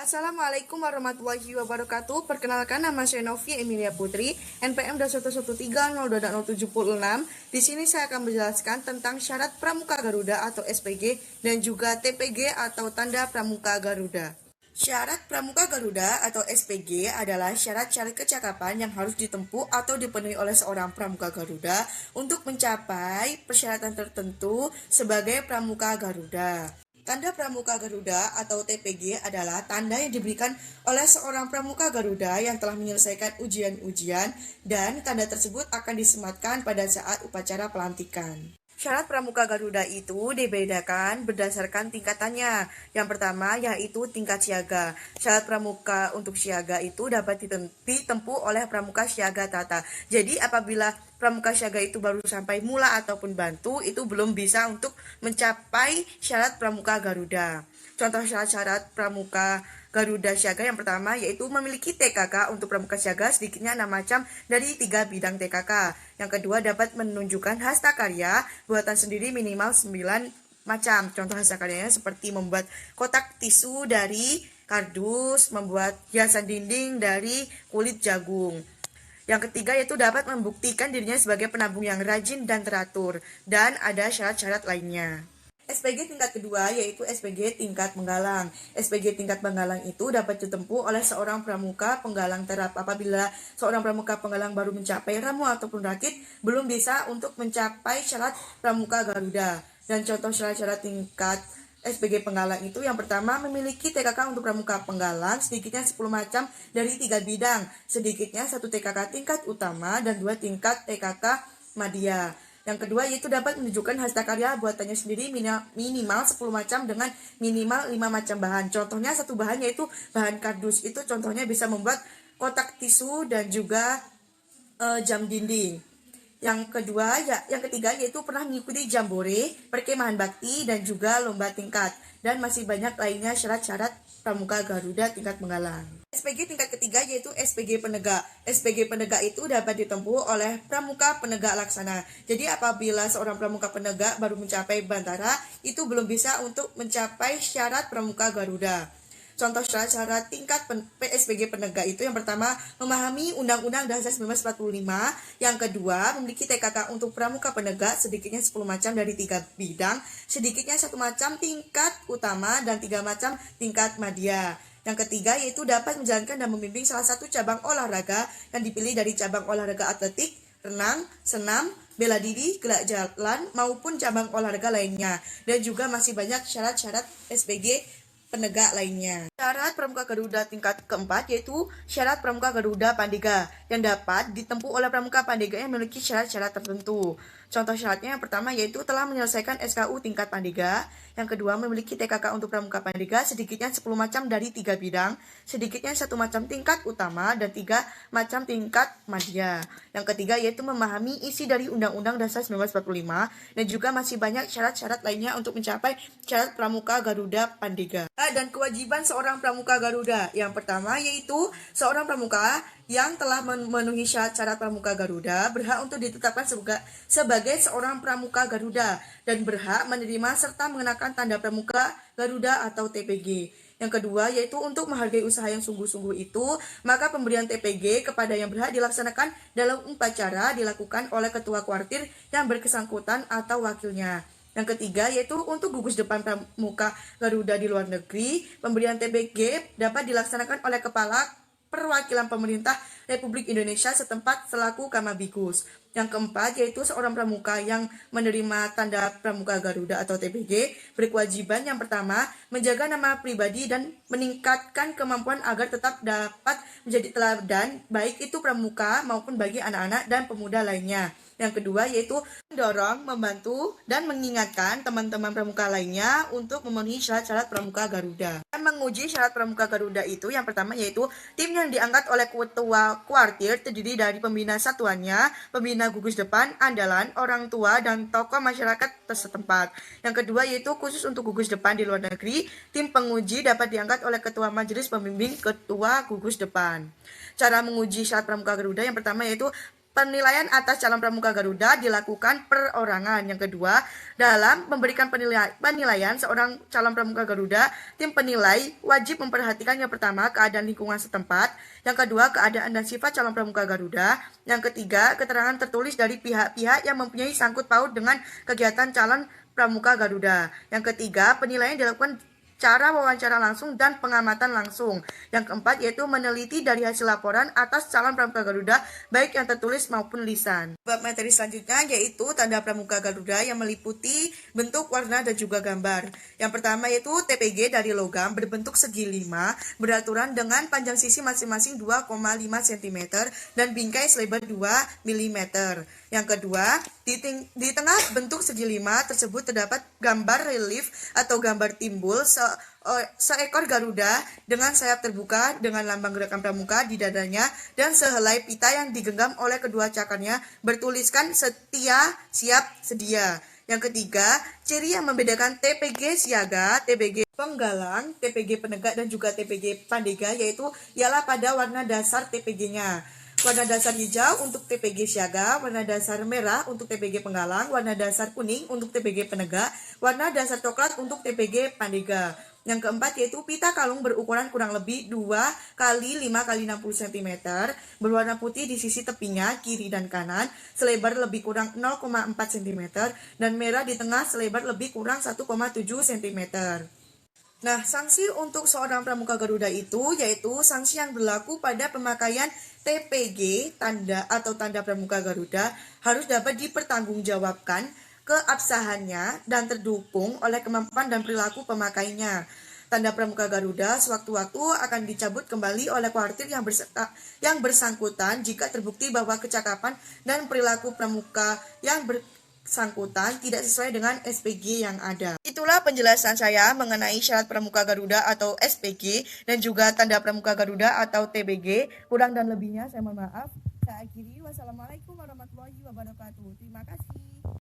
Assalamualaikum warahmatullahi wabarakatuh. Perkenalkan, nama saya Novi Emilia Putri, NPM 1130206. Di sini saya akan menjelaskan tentang syarat Pramuka Garuda atau SPG dan juga TPG atau Tanda Pramuka Garuda. Syarat Pramuka Garuda atau SPG adalah syarat-syarat kecakapan yang harus ditempuh atau dipenuhi oleh seorang Pramuka Garuda untuk mencapai persyaratan tertentu sebagai Pramuka Garuda. Tanda Pramuka Garuda atau TPG adalah tanda yang diberikan oleh seorang Pramuka Garuda yang telah menyelesaikan ujian-ujian, dan tanda tersebut akan disematkan pada saat upacara pelantikan. Syarat Pramuka Garuda itu dibedakan berdasarkan tingkatannya. Yang pertama yaitu tingkat siaga. Syarat pramuka untuk siaga itu dapat ditempuh oleh pramuka siaga tata. Jadi apabila pramuka siaga itu baru sampai mula ataupun bantu, itu belum bisa untuk mencapai syarat Pramuka Garuda. Contoh syarat-syarat Pramuka Garuda Siaga yang pertama yaitu memiliki TKK untuk Pramuka Siaga sedikitnya 6 macam dari 3 bidang TKK. Yang kedua dapat menunjukkan hasta karya buatan sendiri minimal 9 macam. Contoh hasta karyanya seperti membuat kotak tisu dari kardus, membuat hiasan dinding dari kulit jagung. Yang ketiga yaitu dapat membuktikan dirinya sebagai penabung yang rajin dan teratur, dan ada syarat-syarat lainnya. SPG tingkat kedua yaitu SPG tingkat penggalang. SPG tingkat penggalang itu dapat ditempuh oleh seorang pramuka penggalang terap. Apabila seorang pramuka penggalang baru mencapai ramu ataupun rakit, belum bisa untuk mencapai syarat Pramuka Garuda. Dan contoh syarat-syarat tingkat SPG penggalang itu yang pertama memiliki TKK untuk pramuka penggalang sedikitnya 10 macam dari 3 bidang, sedikitnya 1 TKK tingkat utama dan 2 tingkat TKK madya. Yang kedua yaitu dapat menunjukkan hasta karya buatannya sendiri minimal 10 macam dengan minimal 5 macam bahan. Contohnya satu bahan yaitu bahan kardus, itu contohnya bisa membuat kotak tisu dan juga jam dinding. Yang ketiga yaitu pernah mengikuti jambore, perkemahan bakti dan juga lomba tingkat, dan masih banyak lainnya syarat-syarat Pramuka Garuda tingkat penggalang. SPG tingkat ketiga yaitu SPG penegak. SPG penegak itu dapat ditempuh oleh pramuka penegak laksana. Jadi apabila seorang pramuka penegak baru mencapai bantara, itu belum bisa untuk mencapai syarat Pramuka Garuda. Contoh syarat-syarat tingkat PSPG penegak itu yang pertama memahami Undang-Undang Dasar 1945, yang kedua memiliki TKK untuk pramuka penegak sedikitnya 10 macam dari 3 bidang, sedikitnya 1 macam tingkat utama dan 3 macam tingkat madya. Yang ketiga yaitu dapat menjalankan dan membimbing salah satu cabang olahraga yang dipilih dari cabang olahraga atletik, renang, senam, bela diri, gelak jalan maupun cabang olahraga lainnya. Dan juga masih banyak syarat-syarat SPG penegak lainnya. Syarat Pramuka Garuda tingkat keempat yaitu syarat Pramuka Garuda Pandega yang dapat ditempuh oleh pramuka Pandega yang memiliki syarat-syarat tertentu. Contoh syaratnya yang pertama yaitu telah menyelesaikan SKU tingkat Pandega, yang kedua memiliki TKK untuk pramuka Pandega sedikitnya 10 macam dari 3 bidang, sedikitnya 1 macam tingkat utama dan 3 macam tingkat madya. Yang ketiga yaitu memahami isi dari Undang-Undang Dasar 1945, dan juga masih banyak syarat-syarat lainnya untuk mencapai syarat Pramuka Garuda Pandega. Dan kewajiban seorang pramuka Garuda yang pertama yaitu seorang pramuka yang telah memenuhi syarat pramuka Garuda berhak untuk ditetapkan sebagai seorang pramuka Garuda dan berhak menerima serta mengenakan tanda pramuka Garuda atau TPG. Yang kedua yaitu untuk menghargai usaha yang sungguh-sungguh itu, maka pemberian TPG kepada yang berhak dilaksanakan dalam upacara dilakukan oleh ketua kuartir yang bersangkutan atau wakilnya. Yang ketiga yaitu untuk gugus depan pramuka Garuda di luar negeri, pemberian TPG dapat dilaksanakan oleh kepala perwakilan pemerintah Republik Indonesia setempat selaku Kamabikus. Yang keempat yaitu seorang pramuka yang menerima tanda Pramuka Garuda atau TPG berkewajiban yang pertama menjaga nama pribadi dan meningkatkan kemampuan agar tetap dapat menjadi teladan baik itu pramuka maupun bagi anak-anak dan pemuda lainnya. Yang kedua yaitu mendorong, membantu, dan mengingatkan teman-teman pramuka lainnya untuk memenuhi syarat-syarat Pramuka Garuda. Dan menguji syarat Pramuka Garuda itu yang pertama yaitu tim yang diangkat oleh ketua kuartir terdiri dari pembina satuannya, pembina gugus depan, andalan, orang tua, dan tokoh masyarakat setempat. Yang kedua yaitu khusus untuk gugus depan di luar negeri, tim penguji dapat diangkat oleh ketua majelis pembimbing ketua gugus depan. Cara menguji syarat Pramuka Garuda yang pertama yaitu Penilaian atas calon pramuka Garuda dilakukan perorangan. Yang kedua, dalam memberikan penilaian seorang calon pramuka Garuda, tim penilai wajib memperhatikan yang pertama, keadaan lingkungan setempat, yang kedua, keadaan dan sifat calon pramuka Garuda, yang ketiga, keterangan tertulis dari pihak-pihak yang mempunyai sangkut paut dengan kegiatan calon pramuka Garuda. Yang ketiga, penilaian dilakukan cara wawancara langsung dan pengamatan langsung. Yang keempat yaitu meneliti dari hasil laporan atas calon pramuka Garuda baik yang tertulis maupun lisan. Bab materi selanjutnya yaitu tanda pramuka Garuda yang meliputi bentuk, warna, dan juga gambar. Yang pertama yaitu TPG dari logam berbentuk segi 5 beraturan dengan panjang sisi masing-masing 2,5 cm dan bingkai selebar 2 mm. Yang kedua, di tengah bentuk segi 5 tersebut terdapat gambar relief atau gambar timbul seekor Garuda dengan sayap terbuka dengan lambang gerakan pramuka di dadanya dan sehelai pita yang digenggam oleh kedua cakarnya bertuliskan setia, siap, sedia. Yang ketiga, ciri yang membedakan TPG siaga, TPG penggalang, TPG penegak, dan juga TPG pandega yaitu ialah pada warna dasar TPG-nya. Warna dasar hijau untuk TPG siaga, warna dasar merah untuk TPG penggalang, warna dasar kuning untuk TPG penegak, warna dasar coklat untuk TPG pandega. Yang keempat yaitu pita kalung berukuran kurang lebih 2 x 5 x 60 cm, berwarna putih di sisi tepinya, kiri dan kanan, selebar lebih kurang 0,4 cm, dan merah di tengah selebar lebih kurang 1,7 cm. Nah, sanksi untuk seorang pramuka Garuda itu yaitu sanksi yang berlaku pada pemakaian TPG, tanda atau tanda pramuka Garuda, harus dapat dipertanggungjawabkan keabsahannya dan terdukung oleh kemampuan dan perilaku pemakainya. Tanda pramuka Garuda sewaktu-waktu akan dicabut kembali oleh kuartir yang bersangkutan jika terbukti bahwa kecakapan dan perilaku pramuka yang bersangkutan tidak sesuai dengan SPG yang ada. Itulah penjelasan saya mengenai syarat pramuka Garuda atau SPG dan juga tanda pramuka Garuda atau TBG. Kurang dan lebihnya saya mohon maaf. Saya akhiri. Wassalamualaikum warahmatullahi wabarakatuh. Terima kasih.